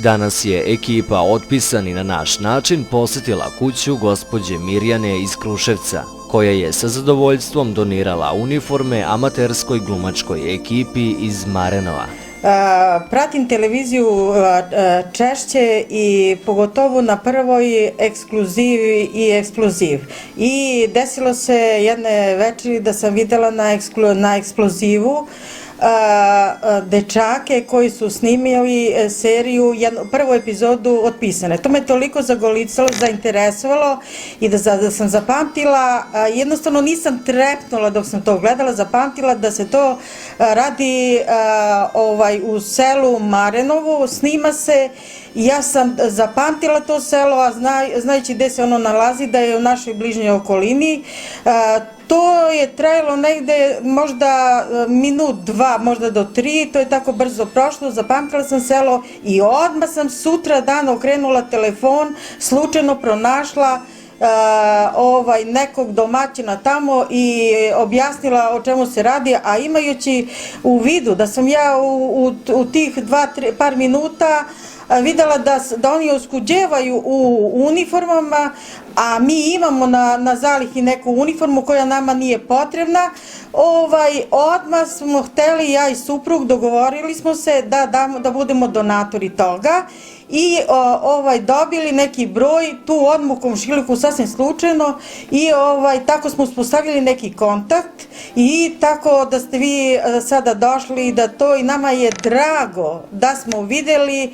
Danas je ekipa Otpisani na naš način posetila kuću gospođe Mirjane iz Kruševca, koja je sa zadovoljstvom donirala uniforme amaterskoj glumačkoj ekipi iz Marenova. Pratim televiziju češće i pogotovo na prvoj Ekskluziv i Eksploziv. I desilo se jedne večeri da sam videla na Eksplozivu dečake koji su snimili seriju, prvu epizodu Otpisane. To me toliko zagolicalo, zainteresovalo i da sam zapamtila, jednostavno nisam trepnula dok sam to gledala, zapamtila da se to radi u selu Marenovu, snima se. Ja sam zapamtila to selo, a znajući gde se ono nalazi, da je u našoj bližnjoj okolini. To je trajalo negde možda minut, dva, možda do 3, to je tako brzo prošlo, zapamtila sam selo i odmah sam sutra dan okrenula telefon, slučajno pronašla nekog domaćina tamo i objasnila o čemu se radi, a imajući u vidu da sam ja u tih par minuta videla da oni oskuđevaju u uniformama, a mi imamo na zalihi neku uniformu koja nama nije potrebna. Odmah smo hteli, ja i suprug, dogovorili smo se da budemo donatori toga i dobili neki broj, tu odmah u komšiluku sasvim slučajno i tako smo uspostavili neki kontakt i tako da ste vi sada došli da to i nama je drago da smo videli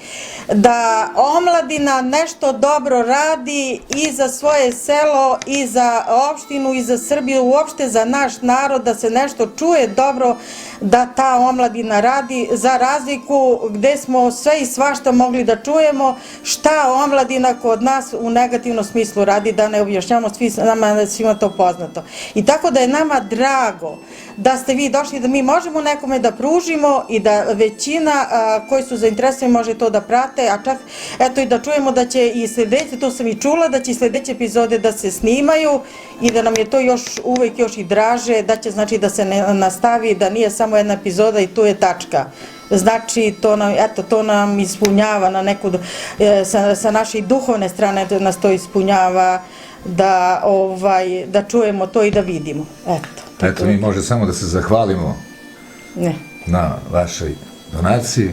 da omladina nešto dobro radi i za svoje selo i za opštinu i za Srbiju, uopšte za naš narod, da se nešto čuje dobro da ta omladina radi, za razliku gde smo sve i svašta mogli da čujemo šta omladina kod nas u negativnom smislu radi, da ne objašnjamo, nama svima to poznato. I tako da je nama drago da ste vi došli, da mi možemo nekome da pružimo i da većina koji su zainteresovani može to da prate, a čak eto i da čujemo da će i sledeće, to sam i čula, da će i sledeće epizode da se snimaju i da nam je to uvek još i draže, da će znači da se nastavi, da nije samo jedna epizoda i tu je tačka. Znači, to nam ispunjava na neku, sa naše duhovne strane da nas to ispunjava, da čujemo to i da vidimo. Eto, mi može samo da se zahvalimo na vašoj donaciji.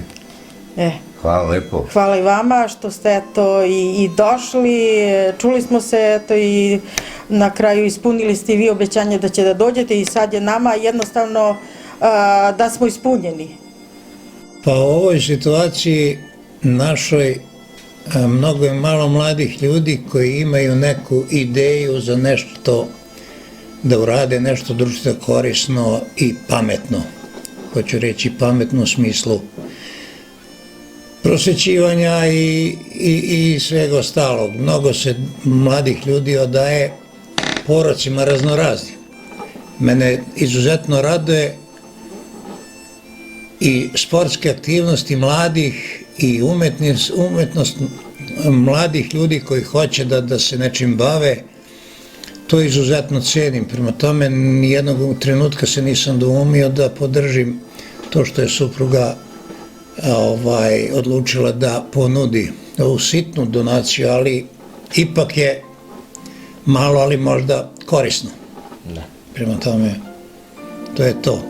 Hvala lepo. Hvala i vama što ste i došli, čuli smo se i na kraju ispunili ste i vi obećanje da će da dođete i sad je nama jednostavno da smo ispunjeni. Pa u ovoj situaciji našoj mnogo je malo mladih ljudi koji imaju neku ideju za nešto, da urade nešto društveno korisno i pametno. Hoću reći pametno u smislu prosvećivanja i svega ostalog. Mnogo se mladih ljudi odaje porocima raznoraznim. Mene izuzetno raduje i sportske aktivnosti mladih i umetnost mladih ljudi koji hoće da se nečim bave. To izuzetno cenim. Prema tome, nijednog trenutka se nisam doumio da podržim to što je supruga odlučila da ponudi ovu sitnu donaciju, ali ipak je malo, ali možda korisno. Prema tome, to je to.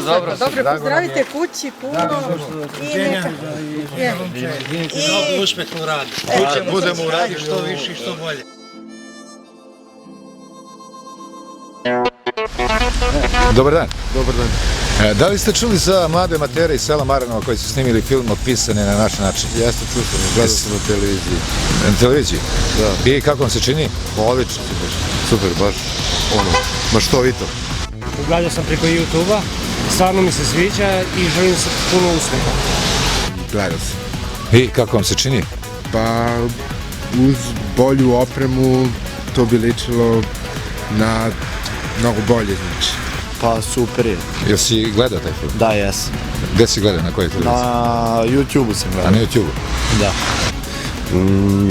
Dobro, pozdravite kući puno i uspeh u radu. Budemo u radu što više i što bolje. Dobar dan. Dobar dan. Da li ste čuli za mlade amatere iz sela Marenova koji su snimili film Otpisane na naš način? Jeste, čuo sam, gledao sam na televiziji. Na televiziji? Da. I kako vam se čini? Odlično, super, baš maštovito. Gledao sam preko YouTube-a, stvarno mi se sviđa i želim se puno uspeha. Gledao sam. I kako vam se čini? Pa, uz bolju opremu to bi ličilo na mnogo bolje, znači. Pa super je. Jesi gledao taj film? Da, jesam. Gde si gledao, na kojoj televiziji? Na YouTube-u sam A gledao. na YouTube? Da.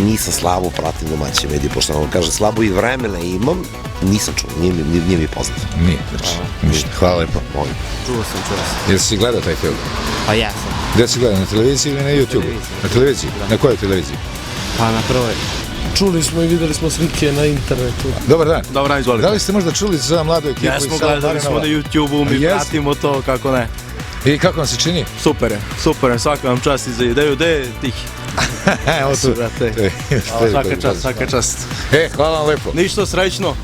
Nisam slabo pratim domaće medije, pošto vam kaže slabo i vremena imam, nisam čuo, nije mi poznato. Nije, znači, ništa. Hvala lepo. Molim. Čuo sam. Jesi gledao taj film? Pa jesam. Gde si gledao, na televiziji ili na YouTube? televiziji. Na televiziji? Na kojoj televiziji? Pa na prvoj. Čuli smo i videli smo slike na internetu. Dobar dan. Dobra, izvolite. Da li ste možda čuli za mladu ekipu iz Jesmo, Sela gledali smo na Marinova? YouTube-u, mi Jeste. pratimo to, kako ne. I kako vam se čini? Super je, svaka vam čast i za ideju, gde je tih? Evo tu. Brate. Svaka čast. Hvala vam lepo. Ništa, srećno.